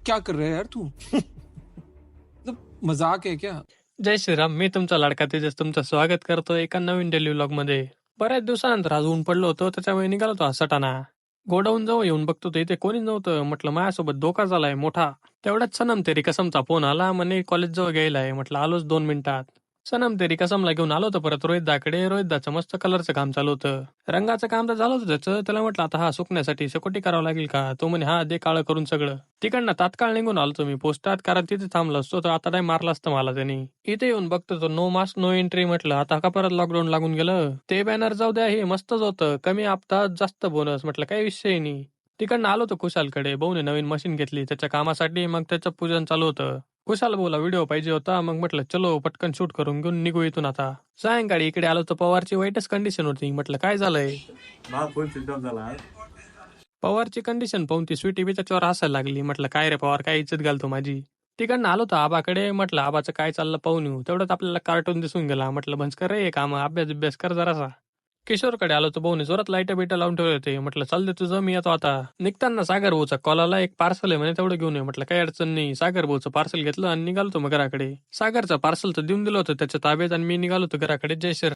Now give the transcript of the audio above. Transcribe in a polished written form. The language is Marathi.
क्या कर रहा है यार तू? मतलब मजाक है क्या? जय श्रीराम. मी तुमचा लाडका तेजस तुमचं स्वागत करतोय एका नवीन डेली व्लॉग मध्ये. बऱ्याच दिवसानंतर आज ऊन पडलं होतं, त्याच्यामुळे निघालो होतो आज सटाणा. गोडाऊन जवळ येऊन बघतो तर इथे कोणीच नव्हतं. म्हटलं माझ्यासोबत धोका झालाय मोठा. तेवढ्यात सनम तेरी कसमचा फोन आला. म्हणे कॉलेज जवळ गेलाय. म्हटलं आलोच 2 मिनिटात. सनम तेरी कसमला घेऊन आलो होतो परत रोहितदाकडे. रोहितदाचं मस्त कलरचं काम चालू होतं. रंगाचं काम तर झालं होतं त्याचं. त्याला म्हटलं आता हा सुकण्यासाठी शेकोटी करावं लागेल का? तो म्हणे हा दे काळं करून सगळं. तिकडनं तात्काळ निघून आलो तुम्ही पोस्टात, कारण तिथे थांबलो असतो तर आता नाही मारला असतं मला त्यांनी. इथे येऊन बघतो तो नो मास्क नो एंट्री. म्हटलं आता का परत लॉकडाऊन लागून गेलं. ते बॅनर जाऊ द्या, हे मस्तच होतं. कमी हप्ता जास्त बोनस. म्हटलं काही विषय नाही. तिकडनं आलो तो खुशालकडे. भाऊने नवीन मशीन घेतली त्याच्या कामासाठी. मग त्याचं पूजन चालू होतं. खुशाल बोला व्हिडिओ पाहिजे होता. मग म्हटलं चलो पटकन शूट करून घेऊन निघू इथून आता. सायंकाळी इकडे आलो तर पवारची वाईटच कंडिशन होती. म्हटलं काय झालंय. फोन स्विच ऑफ झाला. पवारची कंडिशन पाहून ती स्वीटी बी त्याच्यावर हसायला लागली. म्हटलं काय रे पवार, काय इज्जत घालतो माझी. तिकडनं आलो तर आबाकडे. म्हटलं आबाचं काय चाललं पाहून येऊ. तेवढ्यात आपल्याला कार्टून दिसून गेला. म्हटलं भंजकर रे काम, अभ्यास कर जरासा. किशोरकडे आलो तर भाऊने जोरात लाईट बिट लावून ठेवले होते. म्हटलं चाल दे तुझं, मी येतो आता. निघताना सागर भाऊचा कॉल आला, एक पार्सल आहे म्हणे तेवढं घेऊन ये. म्हटलं काही अडचण नाही. सागर भाऊचं पार्सल घेतलं आणि निघालो तो मग घराकडे. सागरचं पार्सल तर देऊन दिलं होतं त्याच्या ताब्यात आणि मी निघालो होतो घराकडे. जय श्री